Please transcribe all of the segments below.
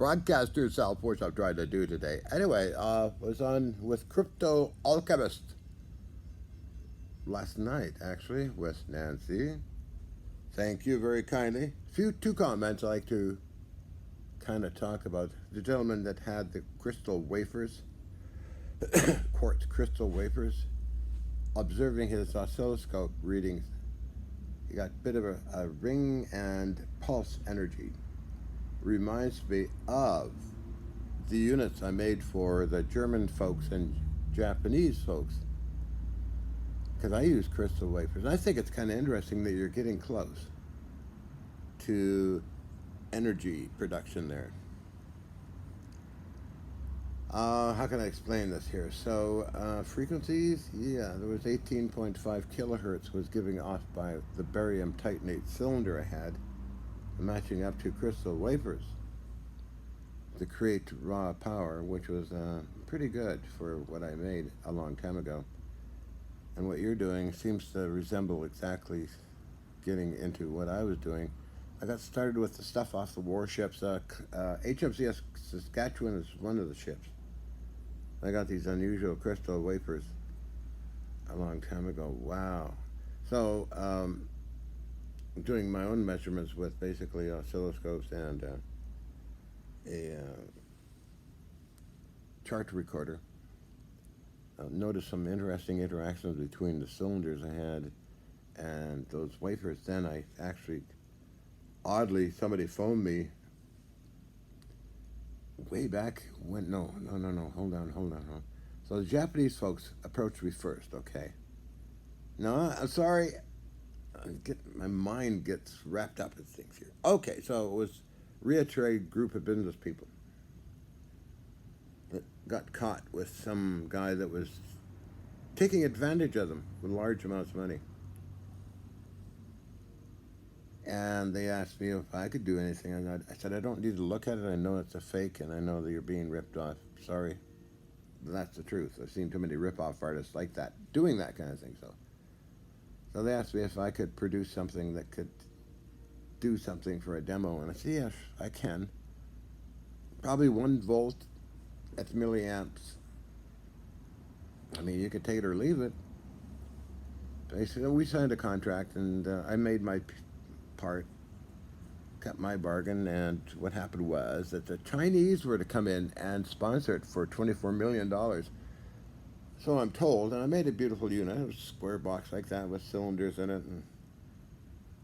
broadcast yourself, which I'm trying to do today. Anyway, was on with Crypto Alchemist last night, actually, with Nancy. Thank you very kindly. Two comments I'd like to kind of talk about. The gentleman that had the crystal wafers, quartz crystal wafers, observing his oscilloscope readings, he got a bit of a ring and pulse energy. Reminds me of the units I made for the German folks and Japanese folks, because I use crystal wafers. And I think it's kind of interesting that you're getting close to energy production there. How can I explain this here? So frequencies, yeah, there was 18.5 kilohertz was giving off by the barium titanate cylinder I had, matching up to crystal wafers to create raw power, which was pretty good for what I made a long time ago. And what you're doing seems to resemble exactly getting into what I was doing. I got started with the stuff off the warships. HMCS Saskatchewan is one of the ships. I got these unusual crystal wafers a long time ago. Wow. So I'm doing my own measurements with basically oscilloscopes and a chart recorder. Noticed some interesting interactions between the cylinders I had and those wafers. Then I actually, oddly, somebody phoned me way back when, hold on. So the Japanese folks approached me first, okay. No, I'm sorry, my mind gets wrapped up in things here. Okay, so it was reiterated group of business people that got caught with some guy that was taking advantage of them with large amounts of money. And they asked me if I could do anything. And I said, I don't need to look at it. I know it's a fake, and I know that you're being ripped off. Sorry. That's the truth. I've seen too many rip-off artists like that, doing that kind of thing. So they asked me if I could produce something that could do something for a demo. And I said, yes, I can. Probably 1 volt at milliamps. I mean, you could take it or leave it. They said, we signed a contract, and I made my part, got my bargain, and what happened was that the Chinese were to come in and sponsor it for $24 million. So I'm told, and I made a beautiful unit. It was a square box like that with cylinders in it,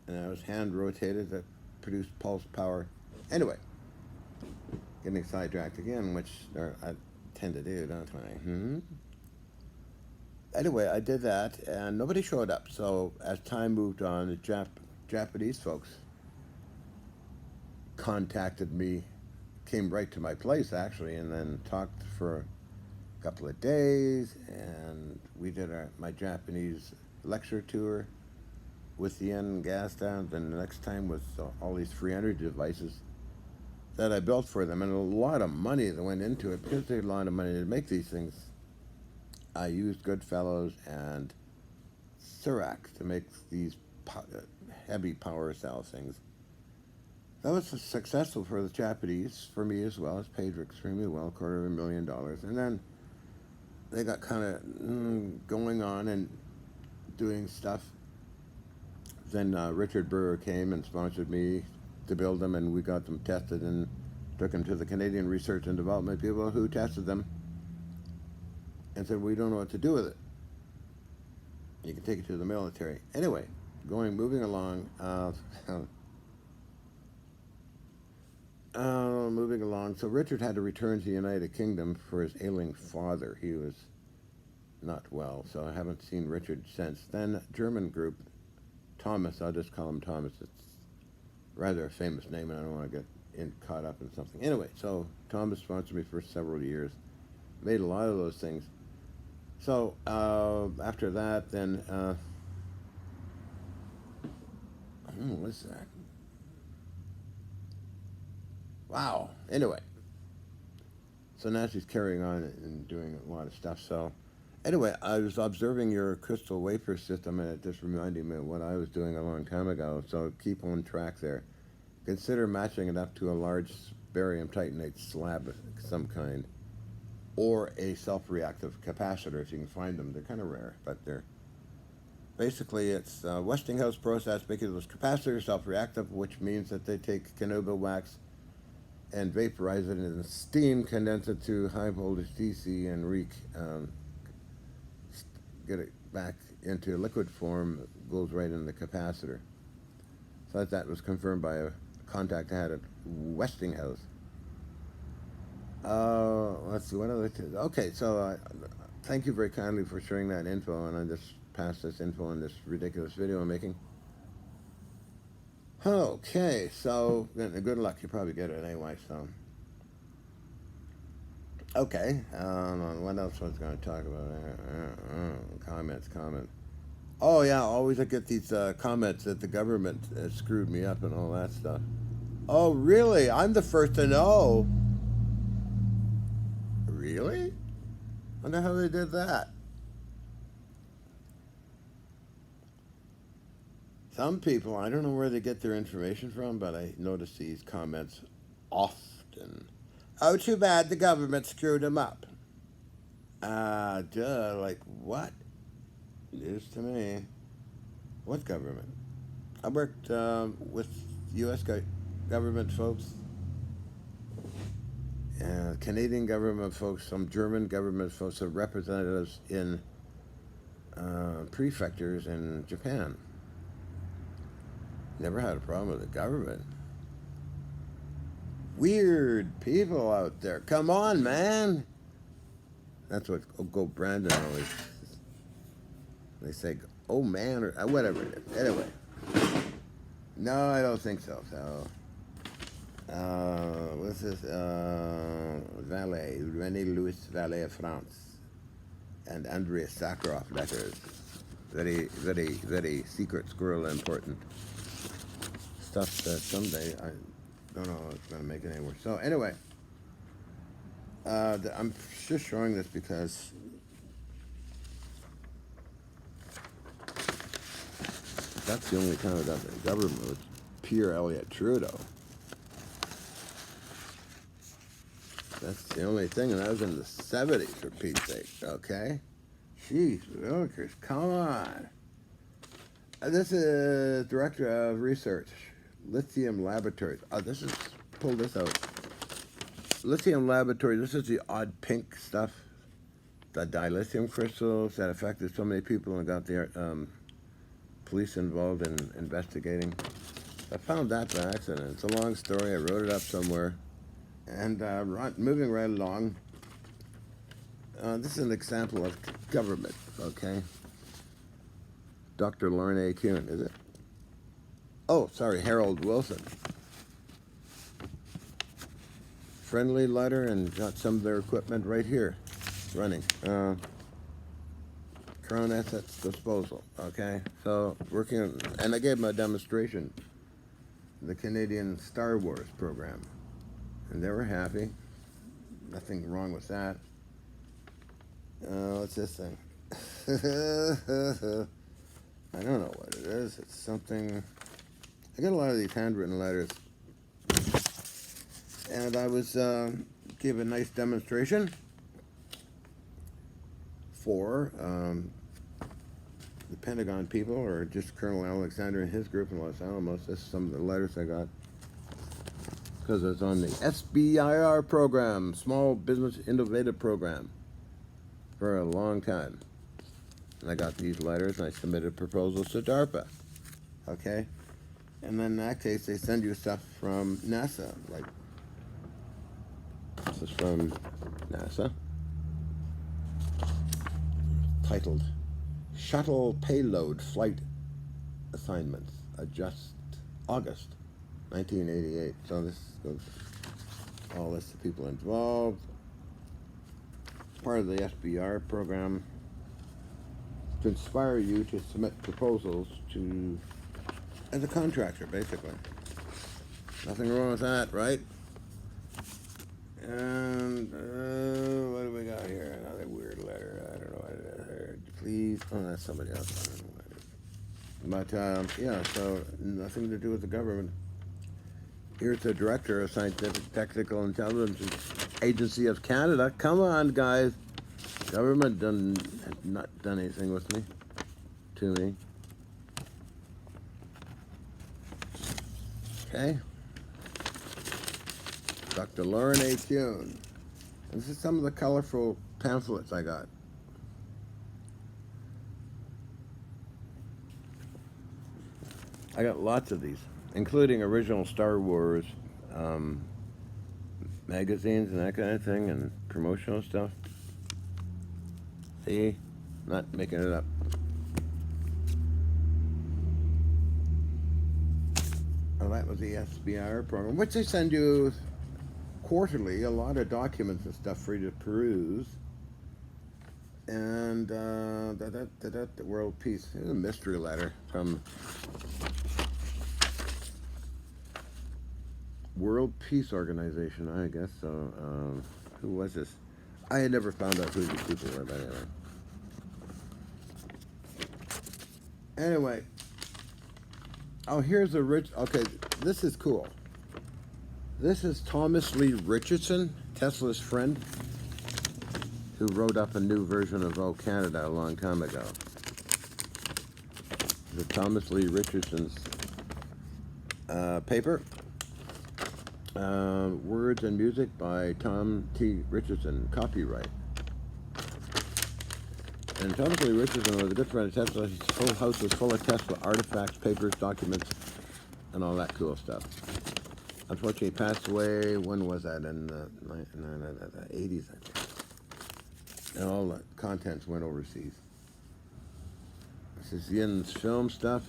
and it was hand rotated that produced pulse power. Anyway, getting sidetracked again, which I tend to do, don't I? Anyway, I did that, and nobody showed up. So as time moved on, the Japanese folks contacted me, came right to my place actually, and then talked for a couple of days, and we did my Japanese lecture tour with the yen and gas down. Then the next time was all these free energy devices that I built for them, and a lot of money that went into it because they had a lot of money to make these things. I used Goodfellows and Sirac to make these heavy power cell things. That was successful for the Japanese, for me as well. It's paid extremely well, $250,000. And then they got kind of going on and doing stuff. Then Richard Brewer came and sponsored me to build them, and we got them tested and took them to the Canadian Research and Development people who tested them and said, we don't know what to do with it. You can take it to the military. Anyway, moving along. So Richard had to return to the United Kingdom for his ailing father. He was not well, so I haven't seen Richard since. Then German group, Thomas, I'll just call him Thomas. It's rather a famous name, and I don't want to get caught up in something. Anyway, so Thomas sponsored me for several years. Made a lot of those things. So after that, then what's that? Wow. Anyway, so now she's carrying on and doing a lot of stuff. So anyway, I was observing your crystal wafer system, and it just reminded me of what I was doing a long time ago. So keep on track there. Consider matching it up to a large barium titanate slab of some kind, or a self-reactive capacitor if you can find them. They're kind of rare, but they're basically it's a Westinghouse process because those capacitors self-reactive, which means that they take Canuba wax and vaporize it in steam, condense it to high voltage DC, and get it back into liquid form. Goes right in the capacitor. So that was confirmed by a contact I had at Westinghouse. Let's see, what other... Okay, so thank you very kindly for sharing that info, and I just passed this info in this ridiculous video I'm making. Okay, so good luck. You probably get it anyway, so... Okay, what else was I going to talk about? Comments. Oh yeah, always I get these comments that the government screwed me up and all that stuff. Oh really? I'm the first to know. Really? Wonder how they did that. Some people, I don't know where they get their information from, but I notice these comments often. Oh, too bad the government screwed them up. Like what? News to me. What government? I worked with U.S. government folks, Canadian government folks, some German government folks, some representatives in prefectures in Japan. Never had a problem with the government. Weird people out there. Come on, man. That's what Go Brandon always... They say, oh man, or whatever it is. Anyway. No, I don't think so. So, what's this? Valet, René Louis Valet of France. And Andrei Sakharov letters. Very, very, very secret squirrel important stuff that someday, I don't know if it's going to make it anywhere. So, anyway. I'm just showing this because that's the only time I got the government was Pierre Elliott Trudeau. That's the only thing, and that was in the 70s, for Pete's sake, okay? Jeez, Wilkers, come on. This is Director of Research, Lithium Laboratories. Pull this out. Lithium Laboratories, this is the odd pink stuff. The dilithium crystals that affected so many people and got the police involved in investigating. I found that by accident. It's a long story. I wrote it up somewhere. And moving right along, this is an example of government, okay? Dr. Lorne A. Kuhn, is it? Oh, sorry, Harold Wilson. Friendly letter, and got some of their equipment right here, running. Crown Assets Disposal, okay? So, working on, and I gave them a demonstration, the Canadian Star Wars program. And they were happy. Nothing wrong with that. What's this thing? I don't know what it is. It's something... I get a lot of these handwritten letters. And I was gave a nice demonstration for the Pentagon people, or just Colonel Alexander and his group in Los Alamos. This is some of the letters I got. Because it's on the SBIR program, Small Business Innovative Program, for a long time. And I got these letters, and I submitted proposals to DARPA. Okay? And then in that case, they send you stuff from NASA. Like, this is from NASA. Titled, Shuttle Payload Flight Assignments, August 1988. So this goes all this to people involved. Part of the SBR program to inspire you to submit proposals to as a contractor, basically. Nothing wrong with that, right? And what do we got here? Another weird letter. I don't know what it is. Please. Oh, that's somebody else. I don't know what it is. But yeah, so nothing to do with the government. Here's the director of Scientific Technical Intelligence Agency of Canada. Come on, guys. Government has not done anything with me, to me. Okay. Dr. Lauren A. Kuhn. And this is some of the colorful pamphlets I got. I got lots of these, including original Star Wars magazines and that kind of thing, and promotional stuff. See? Not making it up. Oh, that was the SBIR program, which they send you quarterly, a lot of documents and stuff for you to peruse. And the World Peace. Here's a mystery letter from World Peace Organization, I guess. So, who was this? I had never found out who these people were, but anyway. Oh, here's a okay, this is cool. This is Thomas Lee Richardson, Tesla's friend, who wrote up a new version of O Canada a long time ago. The Thomas Lee Richardson's paper. Words and music by Tom T. Richardson, copyright. And Thomas Lee Richardson was a good friend of Tesla. His whole house was full of Tesla artifacts, papers, documents, and all that cool stuff. Unfortunately, he passed away, when was that? In the 80s, I think. And all the contents went overseas. This is Yin's film stuff.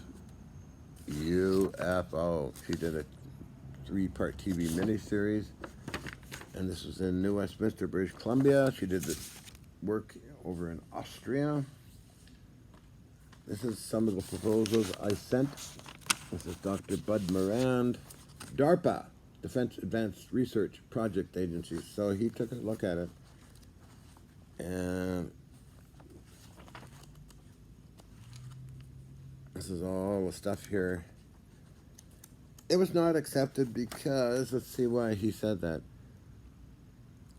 UFO. She did a 3-part TV miniseries. And this was in New Westminster, British Columbia. She did the work over in Austria. This is some of the proposals I sent. This is Dr. Bud Morand. DARPA, Defense Advanced Research Project Agency. So he took a look at it. And this is all the stuff here. It was not accepted because, let's see why he said that.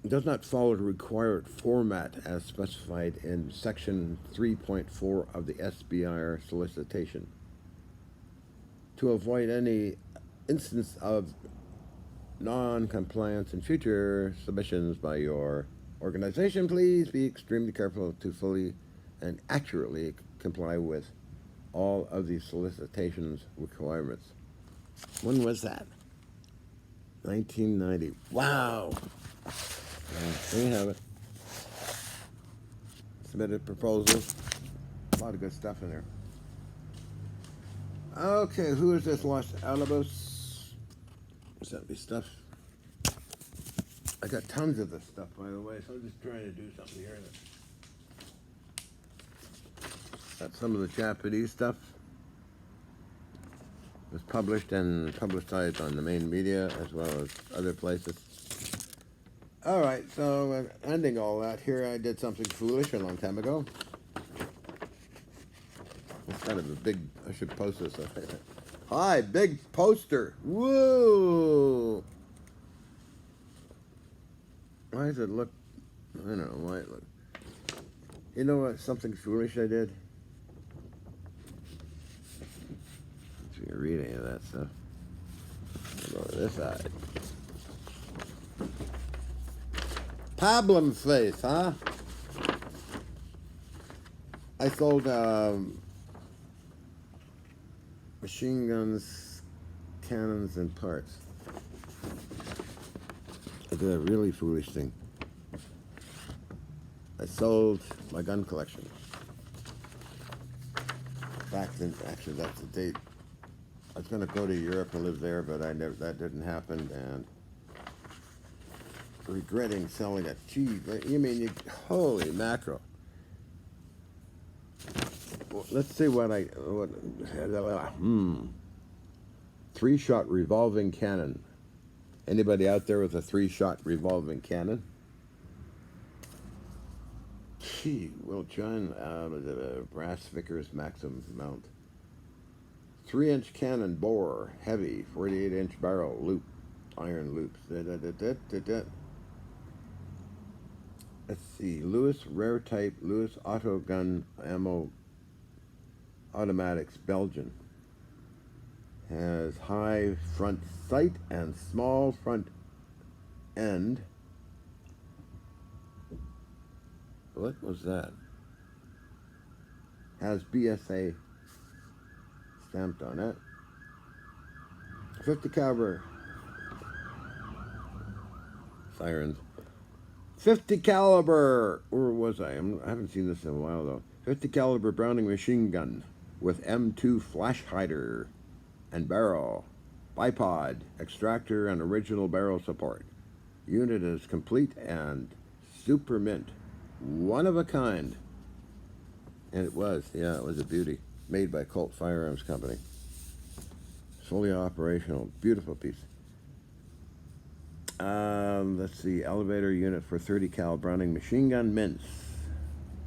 It does not follow the required format as specified in Section 3.4 of the SBIR solicitation. To avoid any instance of non-compliance in future submissions by your organization, please be extremely careful to fully and accurately comply with all of the solicitation's requirements. When was that? 1990. Wow! There you have it. Submitted proposals. A lot of good stuff in there. Okay, who is this? Los Alamos. Sent me stuff. I got tons of this stuff, by the way, so I'm just trying to do something here. Got some of the Japanese stuff. It was published and publicized on the main media as well as other places. All right, so ending all that, here I did something foolish a long time ago. It's kind of a big, I should post this. Hi, big poster. Woo! Why does it look, I don't know why it look. You know what, something foolish I did? If you can read any of that stuff. I'll go to this side. Problem face, huh? I sold machine guns, cannons, and parts. I did a really foolish thing. I sold my gun collection. Actually, that's the date. I was going to go to Europe and live there, but that didn't happen, and regretting selling it. Gee, you mean, holy mackerel. Well, let's see what 3-shot revolving cannon. Anybody out there with a 3-shot revolving cannon? Gee, Will John, was it a brass Vickers Maxim mount? 3-inch cannon bore, heavy, 48-inch barrel, loop. Iron loops. Let's see. Lewis rare type Lewis auto gun ammo automatics Belgian has high front sight and small front end. What was that? Has BSA stamped on it. 50 caliber sirens. 50 caliber. Where was I? I haven't seen this in a while though. 50 caliber Browning machine gun with M2 flash hider and barrel, bipod, extractor, and original barrel support. Unit is complete and super mint. One of a kind. And it was, yeah, it was a beauty. Made by Colt Firearms Company. Fully operational. Beautiful piece. Let's see. Elevator unit for 30 cal Browning machine gun mints.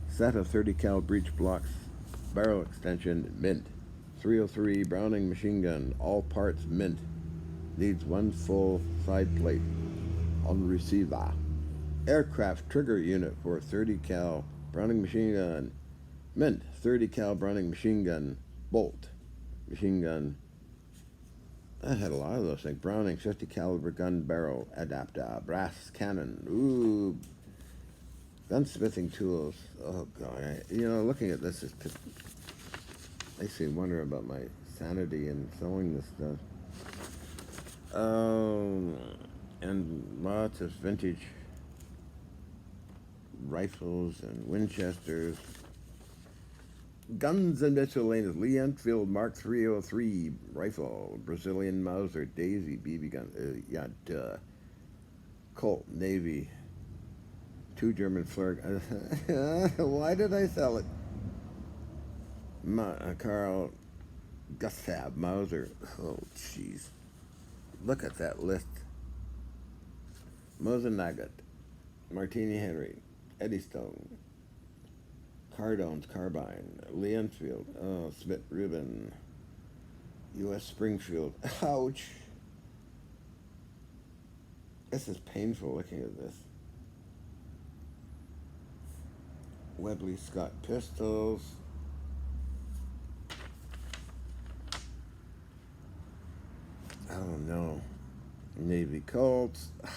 Set of 30 cal breech blocks. Barrel extension mint. 303 Browning machine gun. All parts mint. Needs one full side plate on receiver. Aircraft trigger unit for 30 cal Browning machine gun. Mint. 30 cal Browning machine gun. Bolt. Machine gun. I had a lot of those things. Browning 50 caliber gun barrel adapter. Brass cannon. Ooh. Gunsmithing tools. Oh god. Looking at this makes me wonder about my sanity in sewing this stuff. And lots of vintage rifles and Winchesters. Guns and miscellaneous. Lee Enfield Mark 303 rifle. Brazilian Mauser Daisy BB gun. Colt Navy. 2 German Fleur. Why did I sell it? Carl Gustav Mauser. Oh, jeez. Look at that list. Mosin Nugget. Martini Henry. Eddystone. Cardone's Carbine. Lee Enfield. Oh, Smith Rubin. U.S. Springfield. Ouch. This is painful looking at this. Webley Scott pistols. I don't know. Navy Colts. Oh,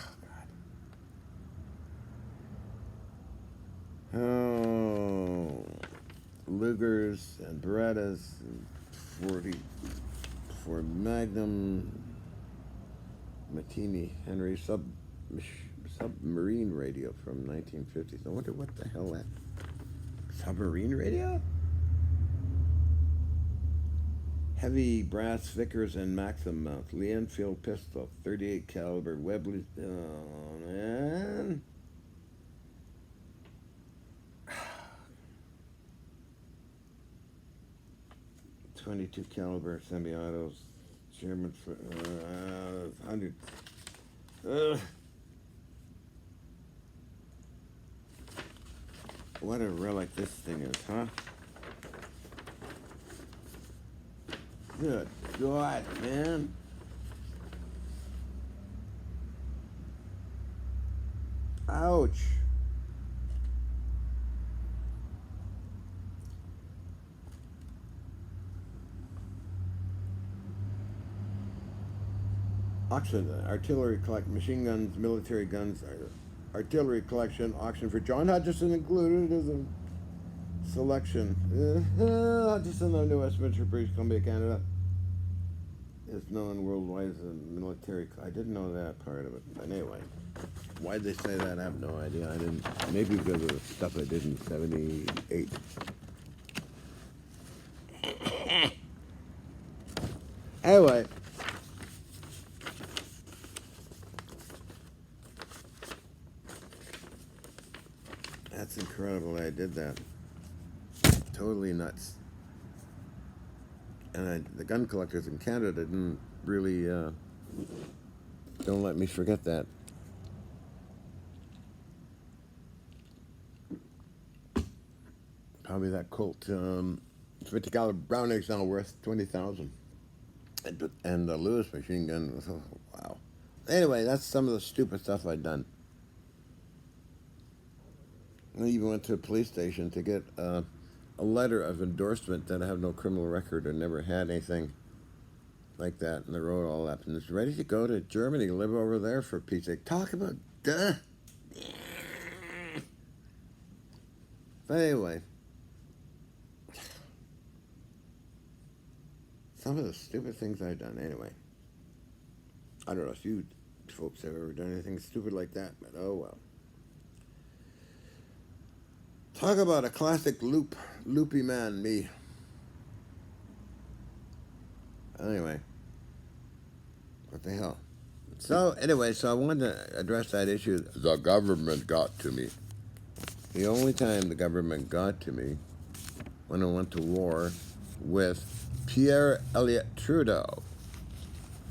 God. Oh, Lugers and Berettas. 44 Magnum. Martini Henry submarine radio from 1950s. I wonder what the hell that submarine radio? Heavy brass Vickers and Maxim mount. Lee Enfield pistol, 38 caliber Webley. Oh man. 22 caliber semi-autos. German for 100. What a relic this thing is, huh? Good God, man. Ouch. Auction, artillery collect, machine guns, military guns, artillery collection, auction for John Hutchison included as a selection. Hutchison of New Westminster, British Columbia, Canada, is known worldwide as a military. I didn't know that part of it. But anyway, why'd they say that? I have no idea. I didn't. Maybe because of the stuff I did in '78. Anyway. That's incredible I did that. Totally nuts. And the gun collectors in Canada didn't really, don't let me forget that. Probably that Colt, 50 caliber Browning's now worth $20,000. And the Lewis machine gun was, oh, wow, Anyway, that's some of the stupid stuff I'd done. I even went to a police station to get a letter of endorsement that I have no criminal record or never had anything like that, and they wrote all that, and it's ready to go to Germany, live over there for Pete's sake. Talk about duh. But anyway, some of the stupid things I've done. Anyway, I don't know if you folks have ever done anything stupid like that, but oh well. Talk about a classic loopy man, me. Anyway, what the hell? So anyway, so I wanted to address that issue. The government got to me. The only time the government got to me when I went to war with Pierre Elliott Trudeau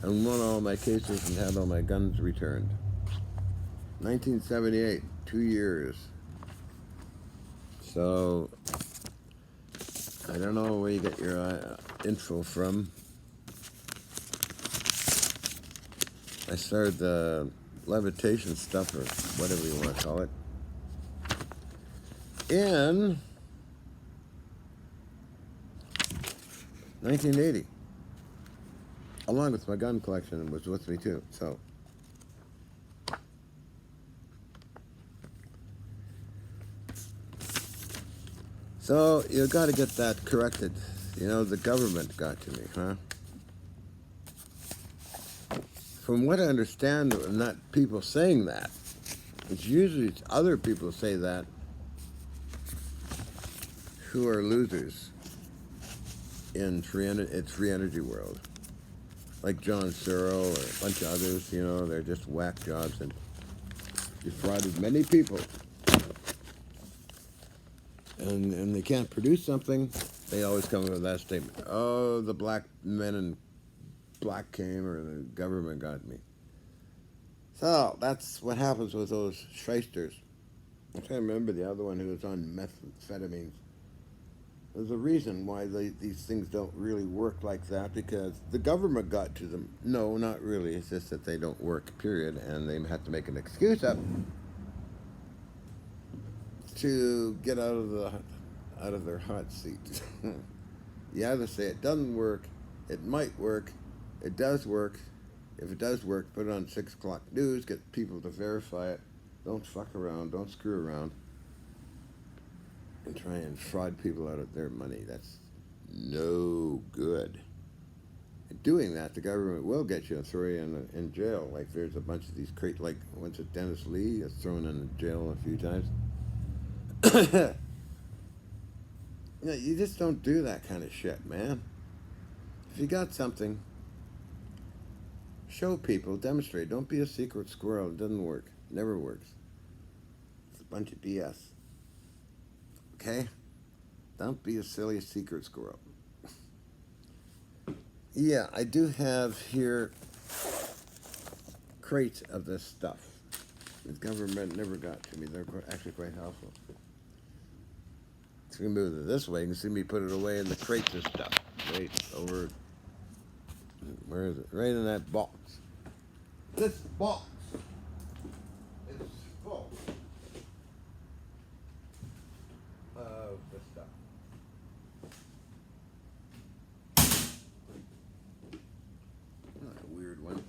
and won all my cases and had all my guns returned. 1978, 2 years. So I don't know where you get your info from. I started the levitation stuff, or whatever you want to call it, in 1980, along with my gun collection. It was with me too. So you got to get that corrected. You know, the government got to me, huh? From what I understand, not people saying that. It's usually other people say that who are losers in free energy world. Like John Searle or a bunch of others, you know, they're just whack jobs and defrauded many people. And they can't produce something, they always come with that statement. Oh, the black men in black came, or the government got me. So that's what happens with those shysters. I can't remember the other one who was on methamphetamines. There's a reason why these things don't really work like that, because the government got to them. No, not really. It's just that they don't work, period, and they have to make an excuse up to get out of their hot seat. You either say it doesn't work, it might work, it does work. If it does work, put it on 6 o'clock news, get people to verify it. Don't fuck around, don't screw around, and try and fraud people out of their money. That's no good. In doing that, the government will get you and throw you in jail. Like there's a bunch of these like once it Dennis Lee is thrown in jail a few times. You know, you just don't do that kind of shit, man. If you got something, show people, demonstrate. Don't be a secret squirrel. It doesn't work. Never works. It's a bunch of BS. Okay? Don't be a silly secret squirrel. Yeah, I do have here crates of this stuff. The government never got to me. They're actually quite helpful. It's going to move it this way. You can see me put it away in the crates of stuff. Right over. Where is it? Right in that box. This box is full of the stuff. A weird one.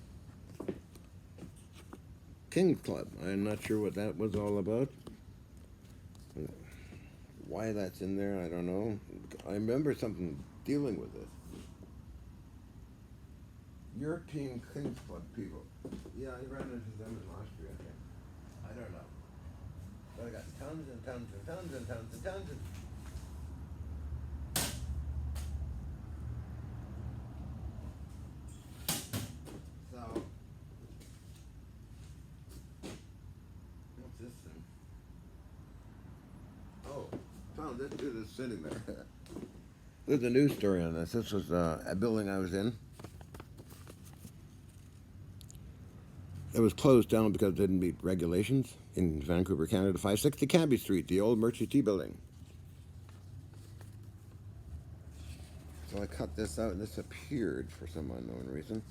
King's Club. I'm not sure what that was all about. Why that's in there, I don't know. I remember something dealing with it. European King's Club people. Yeah, I ran into them in Austria, I think. I don't know. But I got tons and tons and tons and tons and tons and... So... What's this thing? Oh, found this dude is sitting there. There's a news story on this. This was a building I was in. It was closed down because it didn't meet regulations in Vancouver, Canada. 560 Canby Street, the old Merchant Tea building. So I cut this out and this appeared for some unknown reason.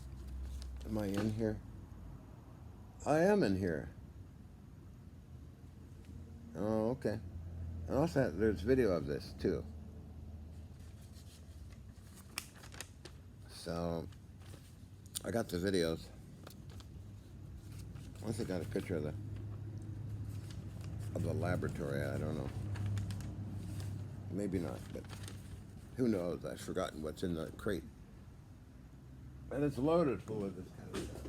Am I in here? I am in here. Oh, okay. And also, there's video of this too. So I got the videos. Unless I got a picture of the laboratory, I don't know. Maybe not, but who knows? I've forgotten what's in the crate. And it's loaded full of this kind of stuff.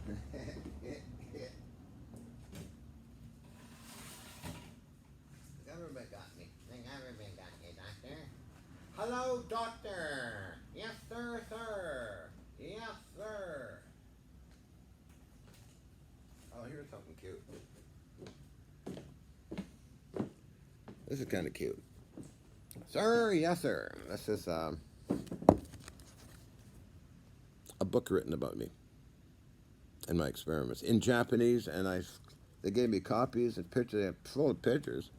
The government got me. The government got me, doctor. Hello, doctor. Yes, sir, sir. Yes, sir. Oh, here's something cute. This is kind of cute. Sir, yes, sir. This is a book written about me and my experiments in Japanese, and they gave me copies and pictures, full of pictures.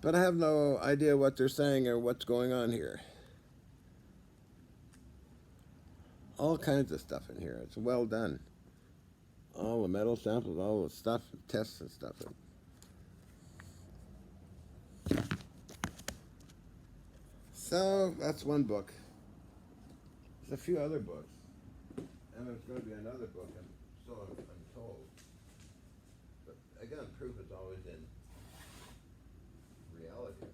But I have no idea what they're saying or what's going on here. All kinds of stuff in here. It's well done. All the metal samples, all the stuff, tests and stuff. So that's one book. There's a few other books. And there's going to be another book, and so I'm told. But again, proof is always in reality.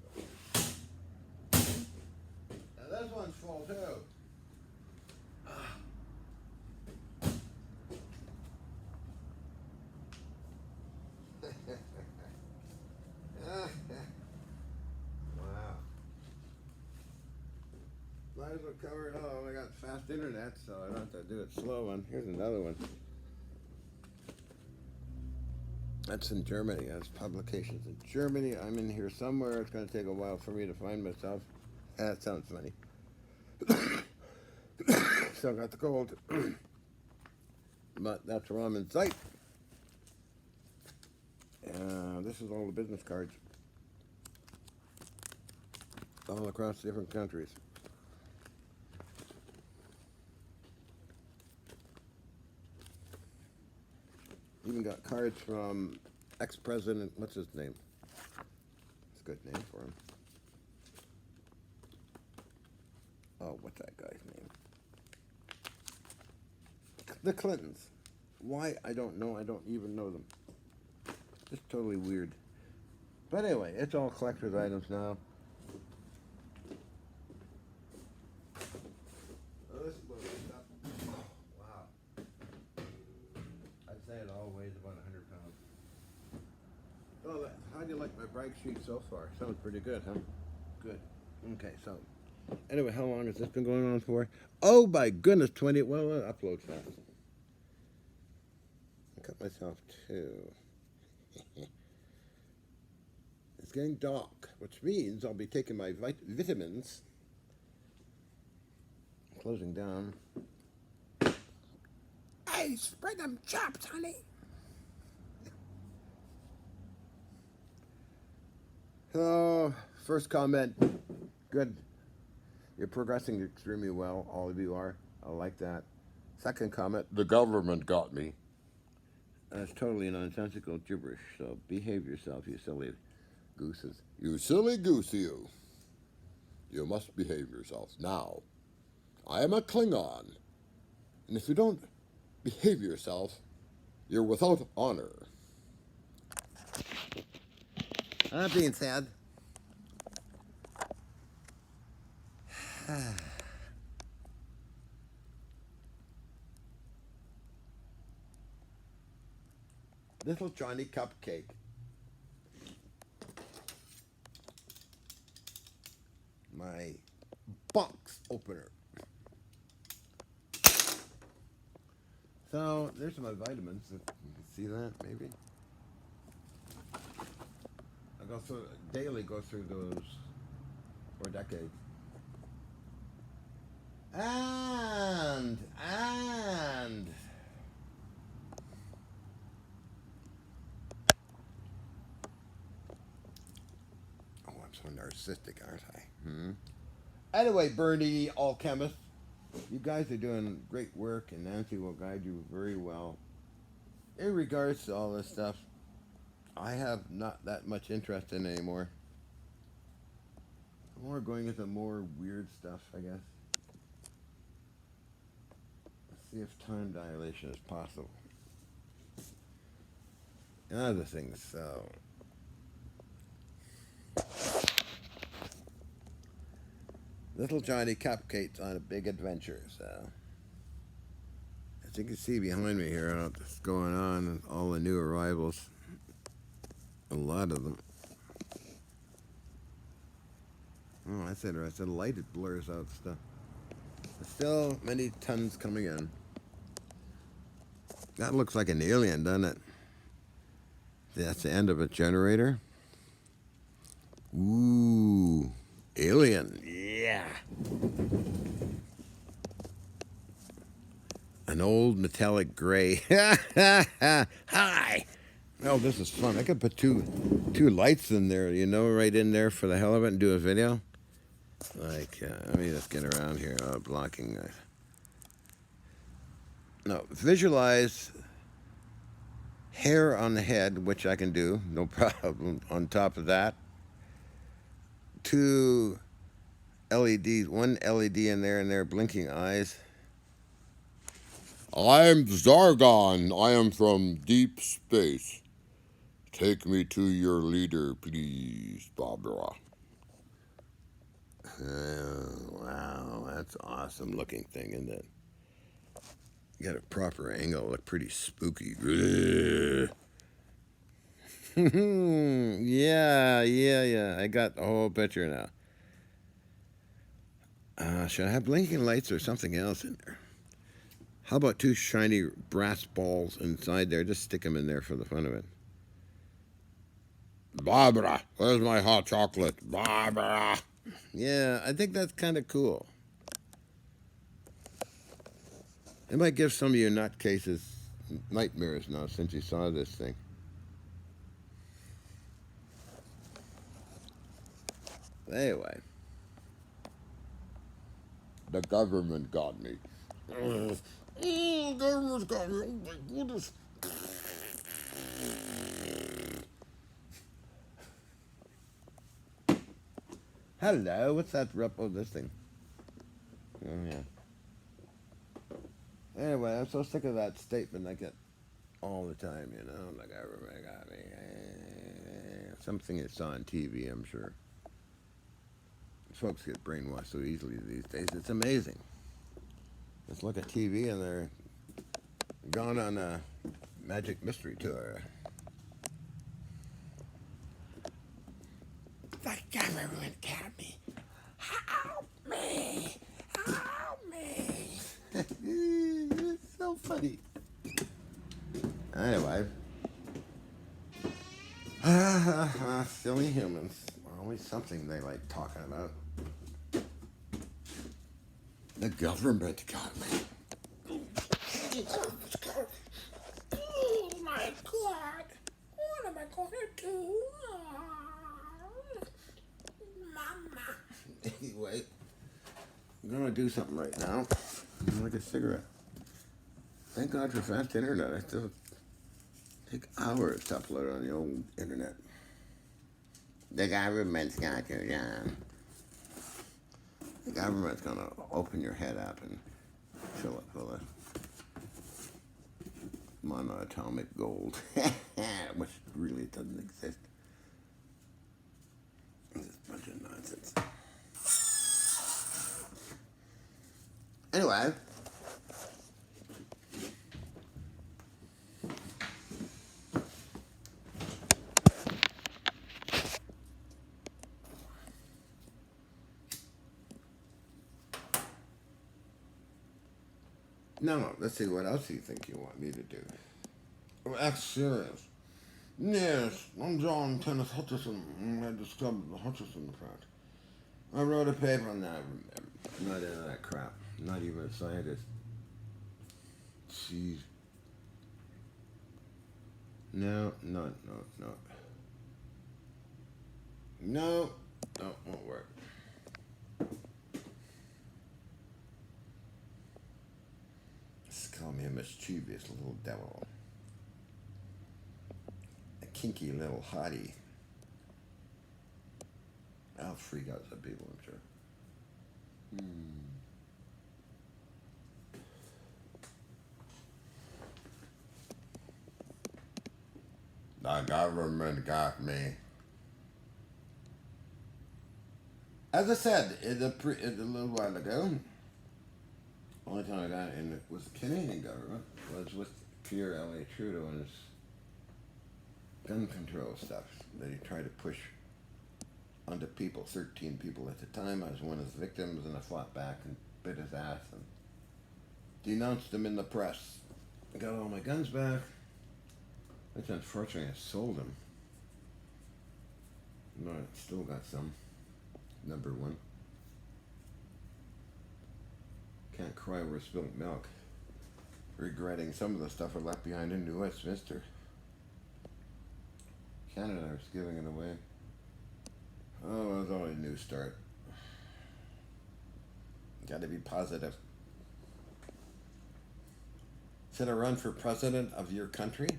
Now this one's full too. Wow. Might as well cover it all. I got fast internet, so I don't have to do it slow one. Here's another one. That's in Germany. That's publications in Germany. I'm in here somewhere. It's going to take a while for me to find myself. That sounds funny. Still got the cold. But that's where I'm in sight. This is all the business cards. All across different countries. Even got cards from ex-president, what's his name? It's a good name for him. Oh, what's that guy's name? The Clintons. Why? I don't know. I don't even know them. Just totally weird. But anyway, it's all collector's items now. Oh, this load of stuff. Oh, wow. I'd say it all weighs about 100 pounds. Well, how do you like my brag sheet so far? Sounds pretty good, huh? Good. Okay, so anyway, how long has this been going on for? Oh my goodness, 20. Well, it uploads fast. I cut myself too. It's getting dark, which means I'll be taking my vitamins. Closing down. Hey, spread them chops, honey. So, first comment, good. You're progressing extremely well. All of you are. I like that. Second comment, the government got me. That's totally nonsensical gibberish. So behave yourself, you silly gooses. You silly goose, you. You must behave yourself now. I am a Klingon. And if you don't behave yourself, you're without honor. That being said, little Johnny Cupcake. My box opener. So there's my vitamins. If you can see that, maybe. I go through daily. Go through those for decades. And oh, I'm so narcissistic, aren't I? Anyway, Bernie, alchemist, you guys are doing great work, and Nancy will guide you very well. in regards to all this stuff, I have not that much interest in anymore. I'm more going into more weird stuff, I guess. Let's see if time dilation is possible. And other things, so. Little Johnny Cupcake's on a big adventure, so. As you can see behind me here, what's going on, all the new arrivals. A lot of them. Oh, that's interesting. Light, it blurs out stuff. There's still many tons coming in. That looks like an alien, doesn't it? That's the end of a generator. Ooh, alien. Yeah. An old metallic gray. Hi. Oh, this is fun. I could put two lights in there, right in there for the hell of it and do a video. Like, let me just get around here. Blocking that. No, visualize hair on the head, which I can do, no problem. On top of that, two LEDs, one LED in there and their blinking eyes. I'm Zargon. I am from deep space. Take me to your leader, please, Barbara. Wow, that's awesome looking thing, isn't it? You got a proper angle, look pretty spooky. Yeah. I got the whole picture now. Should I have blinking lights or something else in there? How about two shiny brass balls inside there? Just stick them in there for the fun of it. Barbara, where's my hot chocolate? Barbara. Yeah, I think that's kind of cool. It might give some of you nutcases nightmares now since you saw this thing. Anyway. The government got me. The government's got me. Oh my goodness. Hello, what's that this thing? Oh, yeah. Anyway, I'm so sick of that statement I get all the time, the government got me. Something that's on TV, I'm sure. Folks get brainwashed so easily these days. It's amazing. Just look at TV and they're gone on a magic mystery tour. The government got me. Help me! Help me! It's so funny. Anyway. Silly humans. Always something they like talking about. The government got me. Oh my God. What am I going to do? Mama. Anyway, I'm going to do something right now. I'm like a cigarette. Thank God for fast internet. I still take hours to upload on the old internet. The government's got you, John. The government's going to open your head up and fill it full of monatomic gold, which really doesn't exist. It's a bunch of nonsense. Anyway. No, let's see, what else do you think you want me to do? Oh, that's serious. Yes, I'm John Kenneth Hutchison, and I discovered the Hutchison effect. I wrote a paper on that. I'm not into that crap. I'm not even a scientist. Jeez. No. No, won't work. Just call me a mischievous little devil. kinky little hottie. I'll freak out some people, I'm sure. The government got me. As I said, a little while ago, only time I got in with the Canadian government was with Pierre L.A. Trudeau and his gun control stuff that he tried to push onto people, 13 people at the time. I was one of his victims, and I fought back and bit his ass and denounced him in the press. I got all my guns back, which unfortunately I sold them. No, I still got some. Number one. Can't cry over spilled milk. Regretting some of the stuff I left behind in New Westminster. Canada was giving it away. Oh, it was only a new start. Gotta be positive. Should I run for president of your country?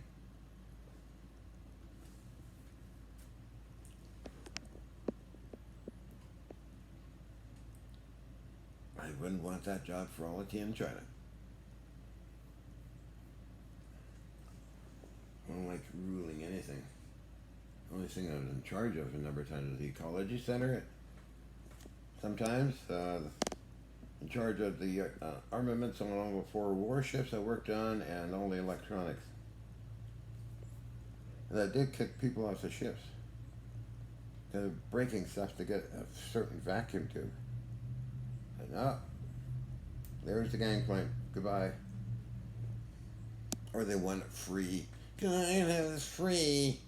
I wouldn't want that job for all of tea in China. I don't like ruling anything. The only thing I was in charge of a number of times was the ecology center. Sometimes in charge of the armaments on all the 4 warships I worked on and all the electronics. And I did kick people off the ships. They're breaking stuff to get a certain vacuum tube. And there's the gangplank. Goodbye. Or they want it free. Can I have this free?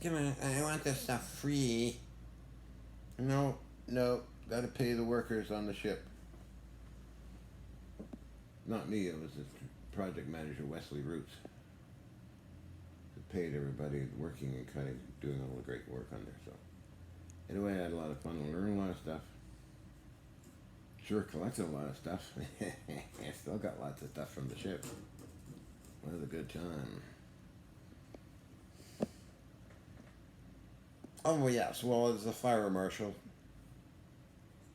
I want this stuff free. No, gotta pay the workers on the ship. Not me, it was the project manager, Wesley Roots, who paid everybody working and kind of doing all the great work on there. So anyway, I had a lot of fun and learned a lot of stuff. Sure collected a lot of stuff. I still got lots of stuff from the ship. It was a good time. Oh, well, yes. Well, as the fire marshal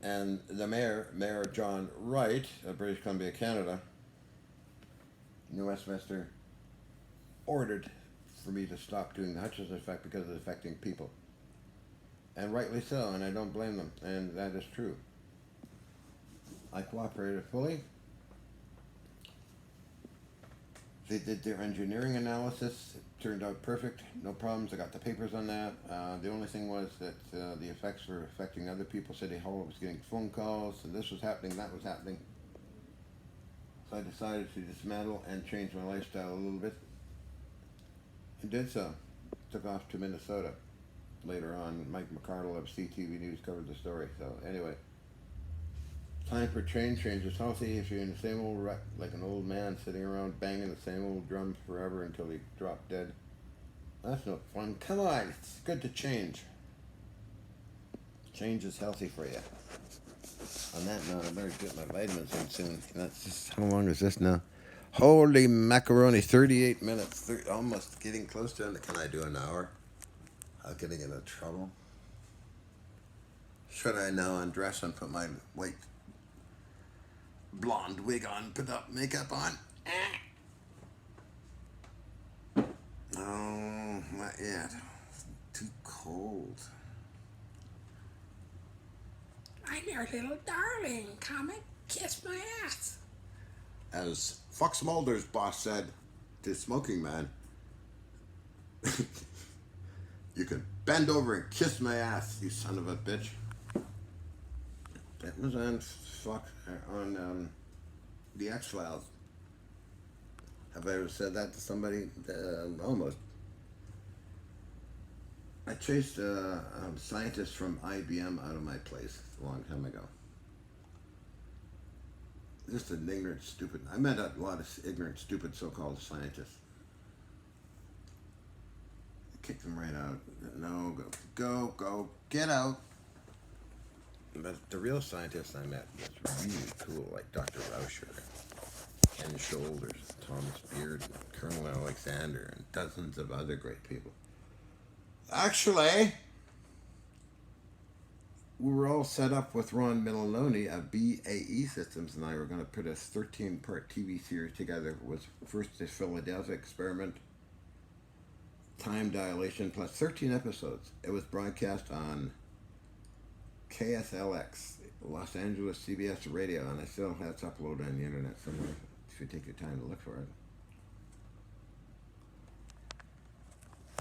and the Mayor John Wright of British Columbia, Canada, New Westminster, ordered for me to stop doing the Hutchison effect because it's affecting people. And rightly so, and I don't blame them, and that is true. I cooperated fully. They did their engineering analysis. It turned out perfect. No problems. I got the papers on that. The only thing was that the effects were affecting other people. City Hall was getting phone calls, and this was happening, that was happening. So I decided to dismantle and change my lifestyle a little bit. And did so. Took off to Minnesota. Later on, Mike McCardle of CTV News covered the story. So anyway, time for change. Change is healthy. If you're in the same old rut, like an old man sitting around banging the same old drum forever until he dropped dead, that's no fun. Come on, it's good to change. Change is healthy for you. On that note, I better get my vitamins in soon. That's just, how long is this now? Holy macaroni, 38 minutes. Almost getting close to it. Can I do an hour? I'm getting into trouble. Should I now undress and put my white blonde wig on, put up makeup on? No, not yet. It's too cold. I'm your little darling. Come and kiss my ass. As Fox Mulder's boss said to Smoking Man, you can bend over and kiss my ass, you son of a bitch. That was on Fox, on the X-Files. Have I ever said that to somebody? Almost. I chased a scientist from IBM out of my place a long time ago. Just an ignorant, stupid. I met a lot of ignorant, stupid so-called scientists. I kicked them right out. No, go, get out. But the real scientist I met was really cool, like Dr. Rauscher, Ken Shoulders, Thomas Beard, Colonel Alexander, and dozens of other great people. Actually, we were all set up with Ron Milononi of BAE Systems, and I were going to put a 13-part TV series together. It was first the Philadelphia experiment, time dilation, plus 13 episodes. It was broadcast on KSLX, Los Angeles CBS radio, and I still have it uploaded on the internet somewhere if you take your time to look for it.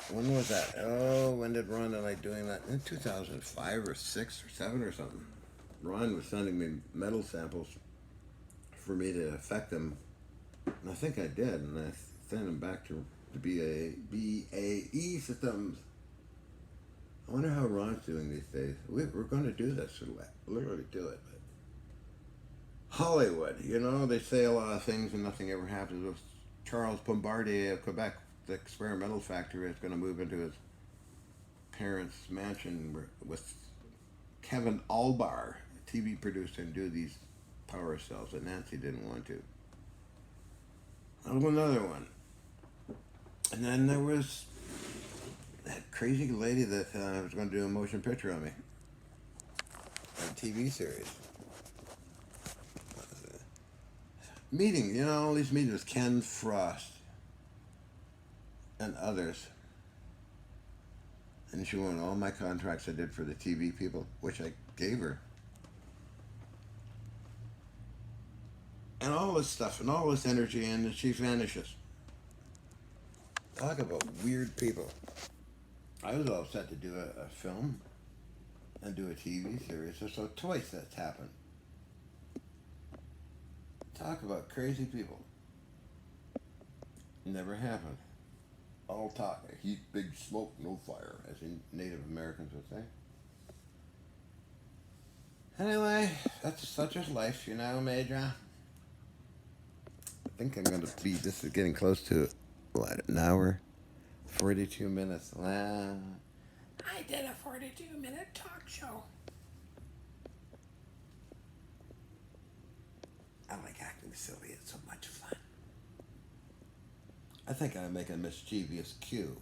When was that? Oh, when did Ron and I doing that? In 2005 or 6 or 7 or something. Ron was sending me metal samples for me to affect them, and I think I did, and I sent them back to BAE Systems. I wonder how Ron's doing these days. We're going to do this, literally do it. But Hollywood, they say a lot of things and nothing ever happens. With Charles Bombardier of Quebec, the experimental factory is going to move into his parents' mansion with Kevin Albar, a TV producer, and do these power cells that Nancy didn't want to. Another one. And then there was that crazy lady that was going to do a motion picture on me. A TV series. Meeting, all these meetings with Ken Frost and others. And she wanted all my contracts I did for the TV people, which I gave her. And all this stuff and all this energy, and then she vanishes. Talk about weird people. I was all set to do a film and do a TV series, so twice that's happened. Talk about crazy people. Never happened. All talk, heat, big smoke, no fire, as in Native Americans would say. Anyway, that's such is life, Major. I think I'm going to be, this is getting close to, an hour? 42 minutes. I did a 42-minute talk show. I like acting silly. It's so much fun. I think I make a mischievous cue.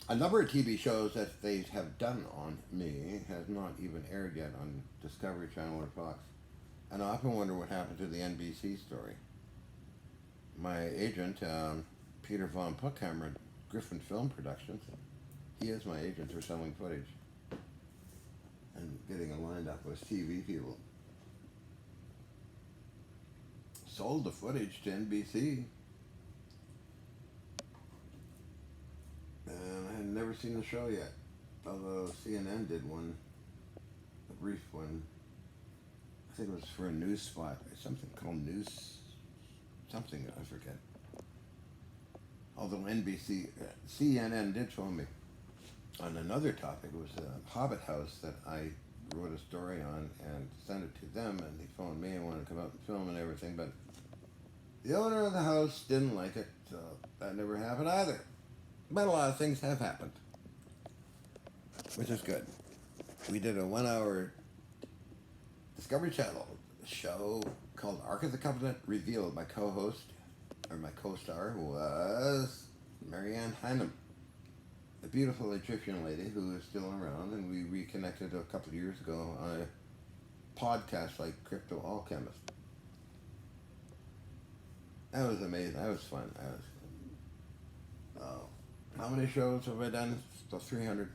A number of TV shows that they have done on me has not even aired yet on Discovery Channel or Fox. And I often wonder what happened to the NBC story. My agent, Peter Von Puckhammer at Griffin Film Productions, he is my agent for selling footage and getting it lined up with TV people. Sold the footage to NBC. And I had never seen the show yet, although CNN did one, a brief one. I think it was for a news spot, something called News, something, I forget. Although CNN did show me on another topic. It was a Hobbit house that I wrote a story on and sent it to them, and they phoned me and wanted to come out and film and everything, but the owner of the house didn't like it, so that never happened either. But a lot of things have happened, which is good. We did a 1-hour Discovery Channel show called Ark of the Covenant Revealed. My co-host, or my co-star, was Marianne Hyman, a beautiful Egyptian lady who is still around, and we reconnected a couple of years ago on a podcast like Crypto Alchemist. That was amazing. That was fun. How many shows have I done? About 300.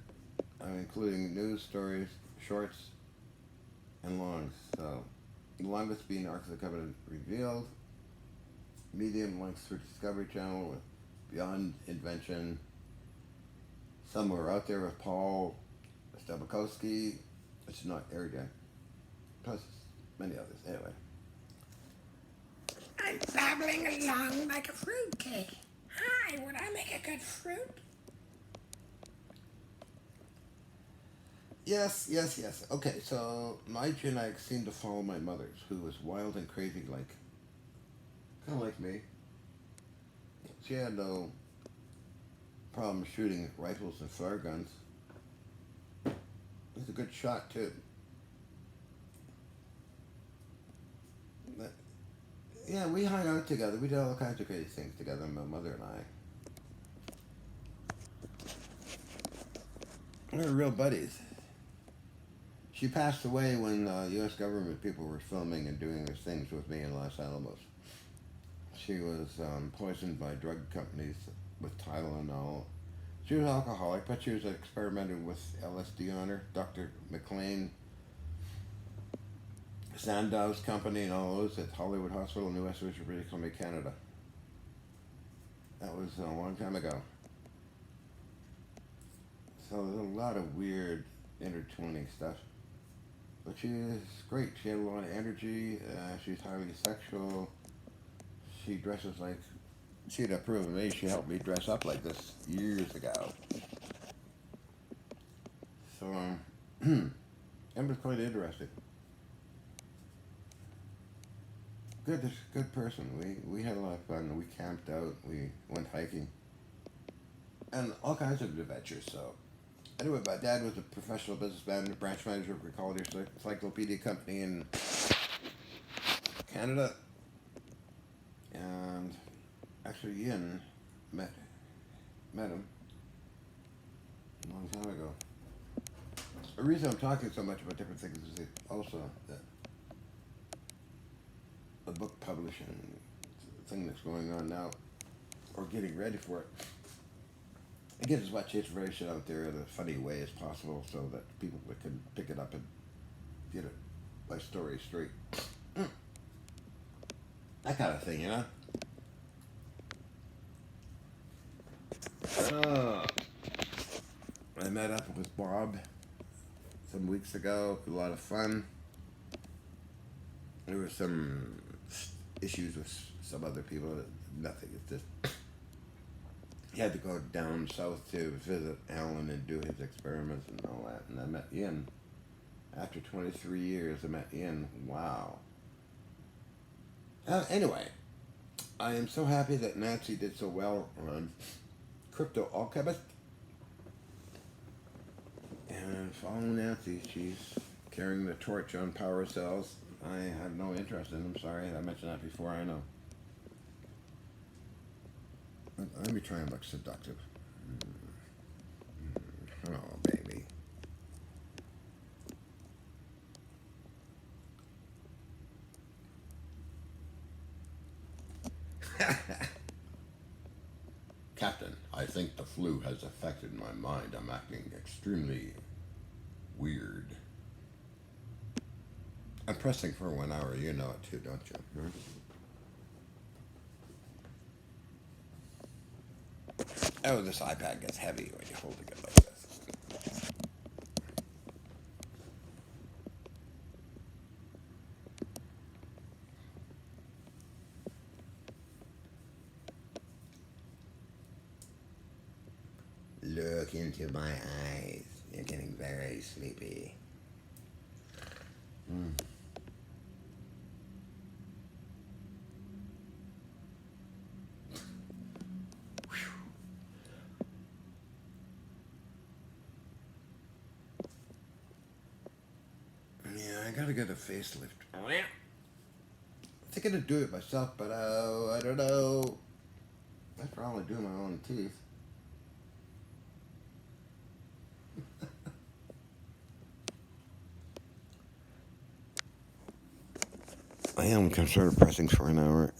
Including news stories, shorts, and longs. So, the longest being Ark of the Covenant Revealed. Medium length through Discovery Channel with Beyond Invention. Somewhere Out There with Paul Stabakowski. It's not aired yet. Plus many others. Anyway. I'm babbling along like a fruitcake. Hi, would I make a good fruit? Yes. Okay, so my genetics seem to follow my mother's, who was wild and crazy, kind of like me. She had no problem shooting rifles and flare guns. He's a good shot too. But, Yeah, we hung out together. We did all kinds of crazy things together, my mother and I. We were real buddies. She passed away when U.S. government people were filming and doing their things with me in Los Alamos. She was poisoned by drug companies with Tylenol. She was alcoholic, but she was experimenting with LSD on her. Dr. McLean, Sandow's company, and all those at Hollywood Hospital in New Westminster, British Columbia, Canada. That was a long time ago. So there's a lot of weird intertwining stuff. But she is great. She had a lot of energy. She's highly sexual. She dresses like... She'd approve of me. She helped me dress up like this years ago. So, it was quite interesting. Good person. We had a lot of fun. We camped out. We went hiking. And all kinds of adventures, so... Anyway, my dad was a professional businessman, branch manager of a quality encyclopedia company in Canada. And actually Ian met him a long time ago. The reason I'm talking so much about different things is also that the book publishing thing that's going on now, or getting ready for it, it gives as much information out there in a funny way as possible so that people can pick it up and get it, my story straight. That kind of thing, you know? I met up with Bob some weeks ago. A lot of fun. There were some issues with some other people. Nothing. It's just... He had to go down south to visit Alan and do his experiments and all that. And I met Ian. After 23 years, I met Ian. Wow. Anyway, I am so happy that Nancy did so well on Crypto Alchemist. And follow Nancy. She's carrying the torch on power cells. I have no interest in them. Sorry, I mentioned that before. I know. Let me try and look seductive. Oh, baby. Captain, I think the flu has affected my mind. I'm acting extremely weird. I'm pressing for 1 hour. You know it too, don't you? Hmm? Oh, this iPad gets heavy when you hold it like this. Look into my eyes. You're getting very sleepy. Yeah, I gotta get a facelift. I'm thinking to do it myself, but I don't know. I'd probably do my own teeth. I am concerned of pressing for an hour.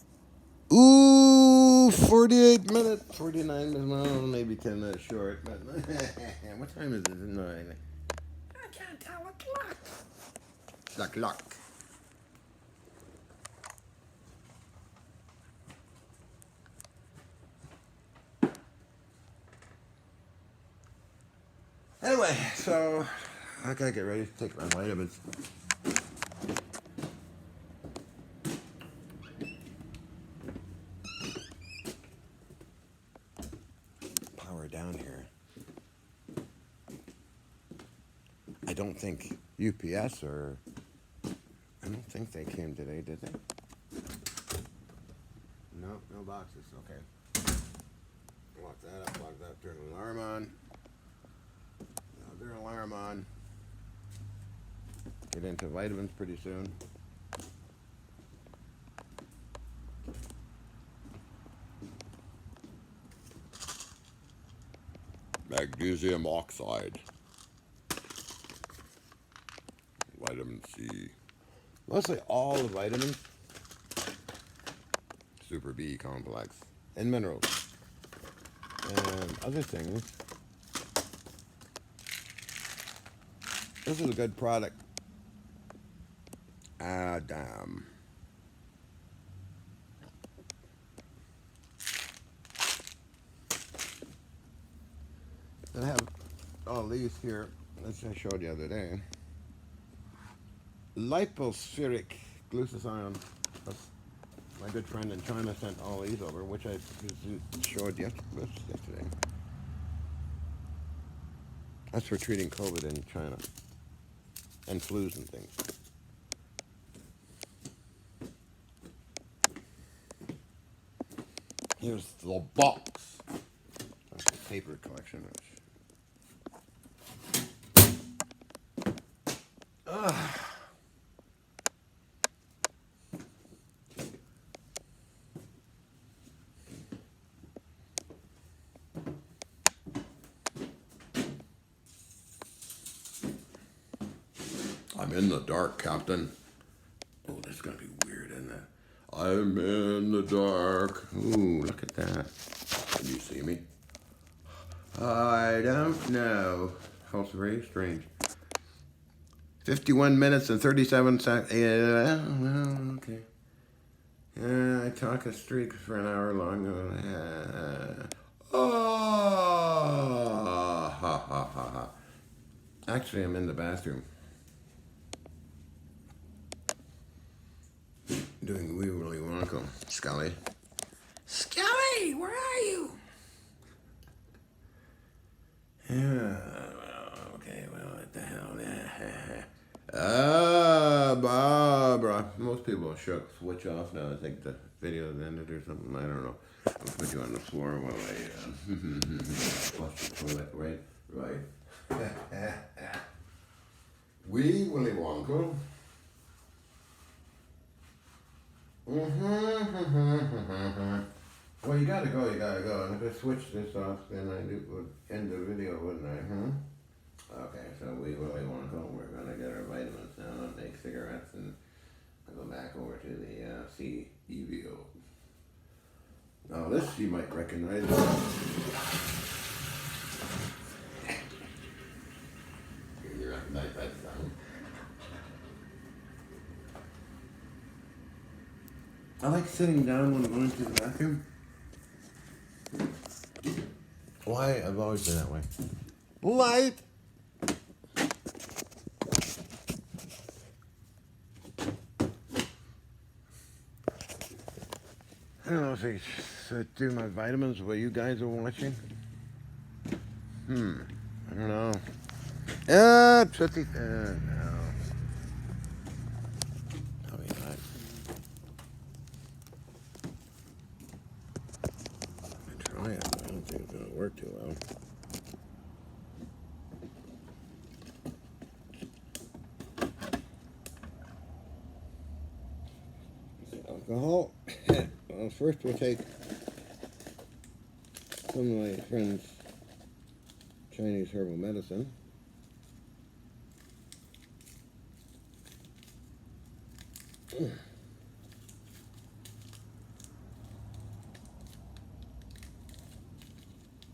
Ooh, 48 minutes, 49 minutes, well, maybe 10 minutes short, but what time is it? No, I can't tell a clock. it's like luck. Anyway, so I gotta get ready to take my vitamins. Power down here. I don't think UPS or... I don't think they came today, did they? No, no boxes, okay. Lock that up, lock that, turn the alarm on. Their alarm on. Get into vitamins pretty soon. Magnesium oxide. Vitamin C. Mostly all the vitamins. Super B complex. And minerals. And other things. This is a good product. Damn. I have all these here, as I showed the other day. Lipospheric glutathione. My good friend in China sent all these over, which I showed yesterday. That's for treating COVID in China and flus and things. Here's the box. That's the paper collection. I'm in the dark, Captain. Oh, this is gonna be weird, isn't it? I'm in the dark. Ooh, look at that. Can you see me? I don't know. That's very strange. 51 minutes and 37 seconds. Yeah, well, okay. I talk a streak for an hour long. Oh, ha, ha, ha, ha. Actually, I'm in the bathroom. Doing Wee Willy Wonka. Scully. Skelly, where are you? Yeah, okay, well, what the hell? Ah, Barbara. Most people switch off now. I think the video ended or something. I don't know. I'll put you on the floor while I flush the toilet, right? Right. Wee Willy Wonka. Well, you gotta go. And if I switch this off, then I would end the video, wouldn't I? Okay, so we really want to go. We're gonna get our vitamins now and make cigarettes, and I'll go back over to the CEVO. Now this you might recognize. You recognize that sound? I like sitting down when I'm going to the bathroom. Why? I've always been that way. Light! I don't know if I should do my vitamins while you guys are watching. I don't know. No. Probably not. Try it, but I don't think it's going to work too well. Alcohol. Well, first we'll take some of my friend's Chinese herbal medicine.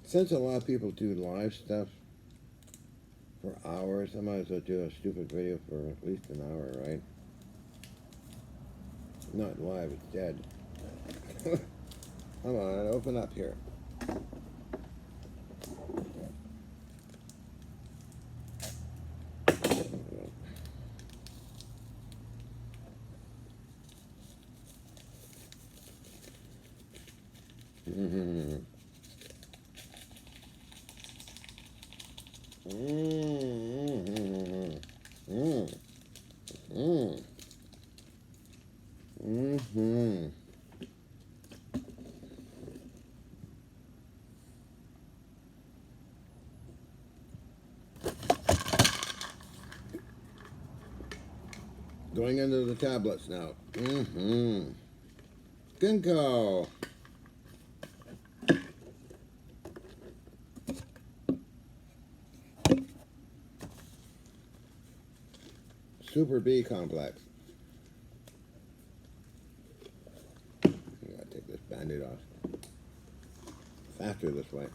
Since a lot of people do live stuff for hours, I might as well do a stupid video for at least an hour, right? Not live, it's dead. Come on, open up here. Going into the tablets now. Ginkgo. Super B complex. I gotta take this band-aid off. Faster this way.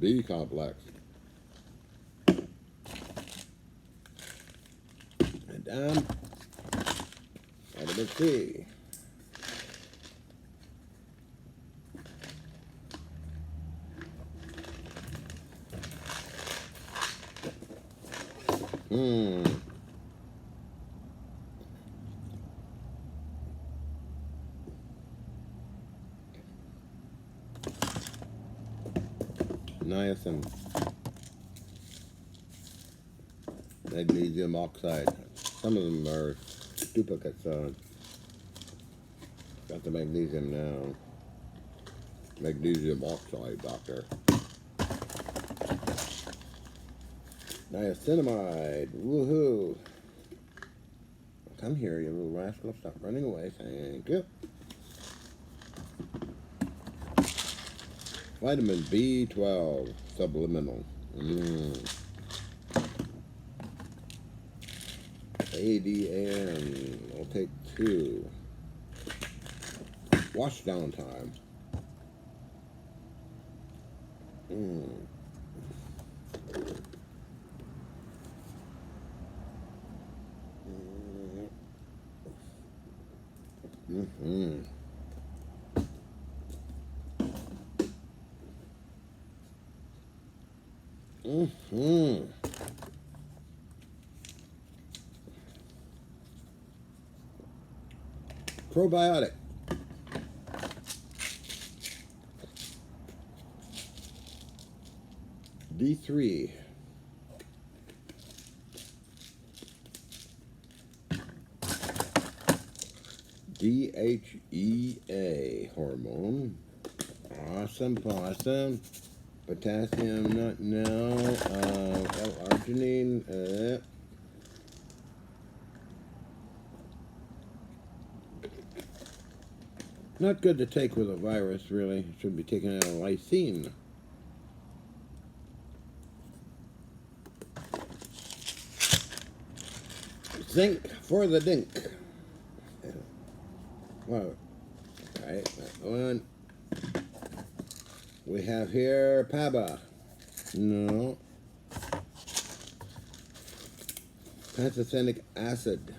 B complex. And down. Vitamin C. Niacin. Magnesium oxide. Some of them are duplicates. Got the magnesium now. Magnesium oxide, doctor. Niacinamide. Woohoo. Come here, you little rascal. Stop running away. Thank you. Vitamin B12. Subliminal. ADN. I'll take 2. Wash down time. Probiotic. D3. DHEA hormone. Awesome possum. Potassium, not now. L-arginine. Not good to take with a virus, really. It should be taken out of lysine. Zinc for the dink. Well, right, that one. We have here PABA. No. Pantothenic acid.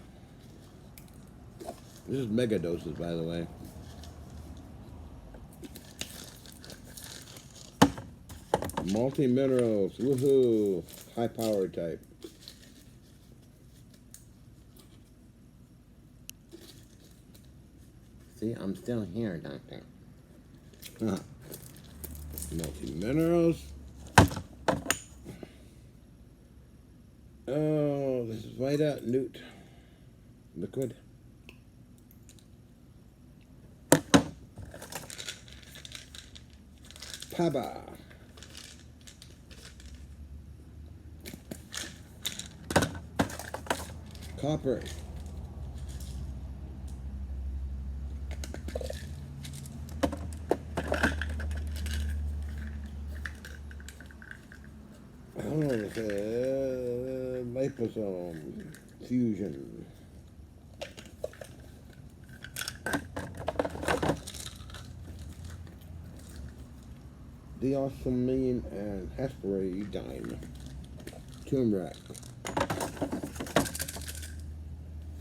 This is mega doses, by the way. Multi-minerals. Woohoo. High power type. See, I'm still here, doctor. Multi-minerals. Oh, this is Vita Newt liquid. PABA. Copper. Liposome fusion. Diosmine and hesperidine. Turmeric.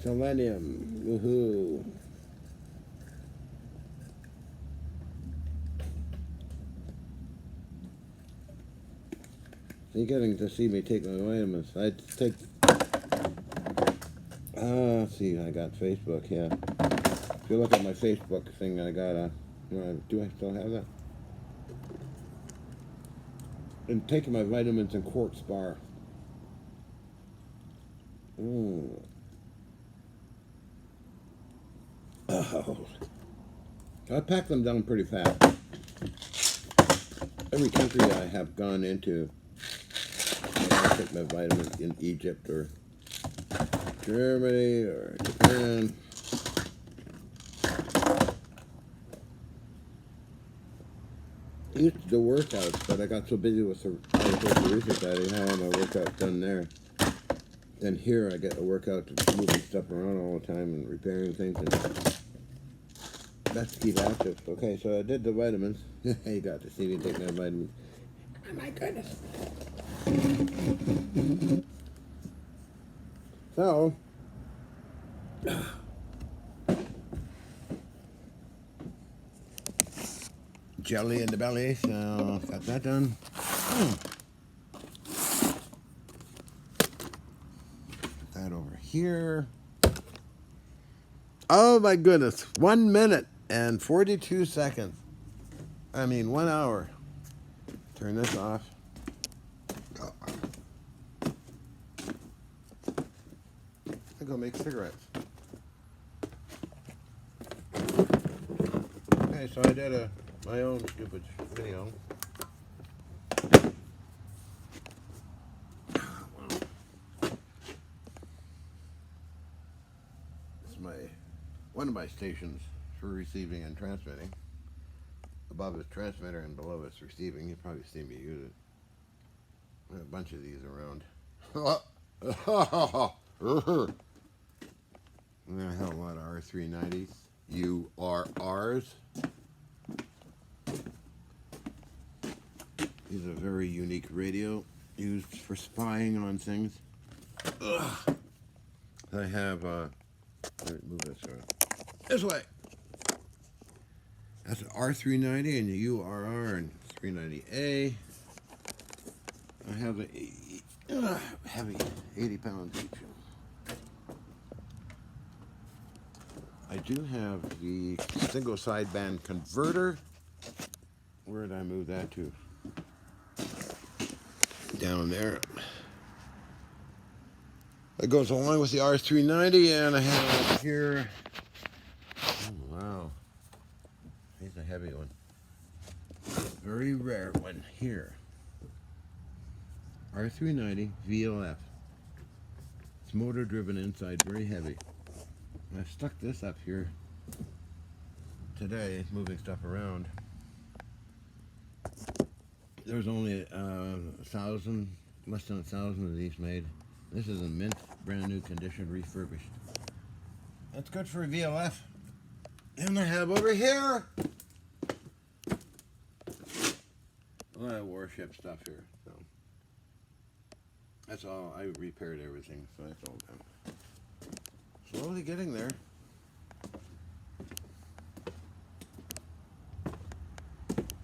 Selenium. Woohoo. You're getting to see me take my vitamins. I take. See, I got Facebook. Yeah. If you look at my Facebook thing, I got a. Do I still have that? And taking my vitamins in quartz bar. Oh. I pack them down pretty fast. Every country I have gone into, I take my vitamins in Egypt or Germany or Japan. I used to do workouts, but I got so busy with the research I didn't have my workouts done there. And here I get to work out to moving stuff around all the time and repairing things. And best to keep active. Okay, so I did the vitamins. You got to see me take my vitamins. Oh my goodness. So, jelly in the belly, so got that done. Put that over here. Oh my goodness, 1 minute and 42 seconds. I mean, 1 hour. Turn this off. I think I'll make cigarettes. Okay, so I did my own stupid video. It's one of my stations for receiving and transmitting. Above is transmitter and below is receiving. You've probably seen me use it. I have a bunch of these around. I have a lot of R390s. URRs. These are very unique radio used for spying on things. I have, let me move this way. That's an R390 and a URR and 390A. I have a heavy 80 pounds each. I do have the single sideband converter. Where did I move that to? Down there. That goes along with the R390, and I have here. Oh, wow. He's a heavy one. Very rare one here. R390 VLF. It's motor driven inside, very heavy. I stuck this up here today, moving stuff around. There's only 1,000, less than 1,000 of these made. This is a mint, brand new condition, refurbished. That's good for a VLF. And I have over here a lot of warship stuff here. So that's all. I repaired everything, so that's all done. Slowly getting there.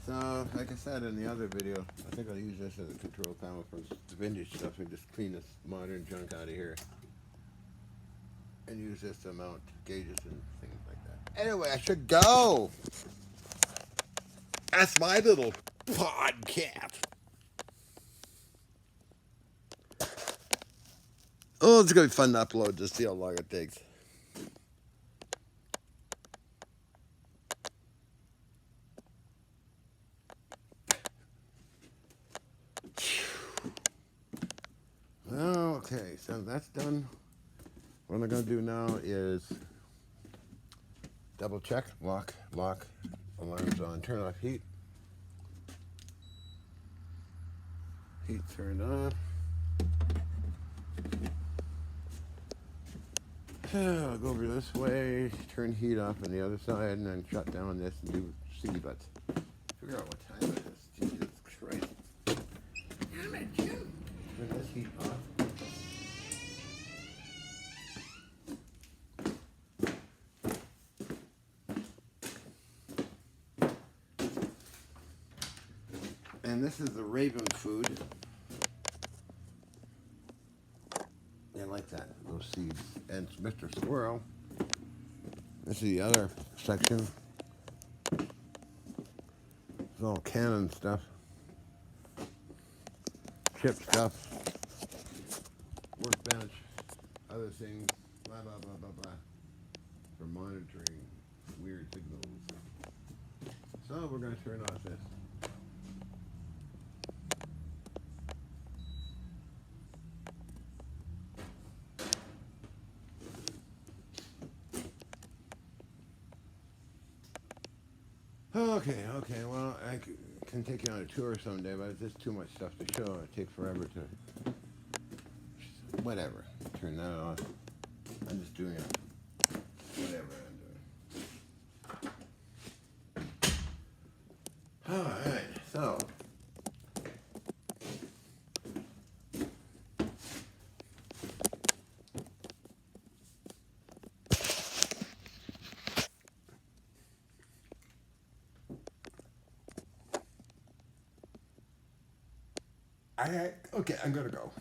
So, like I said in the other video, I think I'll use this as a control panel for the vintage stuff and just clean this modern junk out of here. And use this to mount gauges and things like that. Anyway, I should go. That's my little podcast. Oh, it's going to be fun to upload to see how long it takes. Okay, so that's done. What I'm going to do now is double check, lock, alarms on, turn off heat. Heat turned on. I'll go over this way, turn heat off on the other side, and then shut down this and do C butts. Figure out what time it is. Jesus Christ. Damn it, Jim. Turn this heat off. And this is the Raven food. They like that, those seeds. And it's Mr. Squirrel. This is the other section. It's all cannon stuff. Chip stuff. Workbench. Other things. Blah, blah, blah, blah, blah. For monitoring weird signals. So we're going to turn off this. Okay, well, I can take you on a tour someday, but it's just too much stuff to show. It takes forever to Whatever. Turn that off. I'm just doing it. Whatever I'm doing. Alright, so. Okay, I'm gonna go.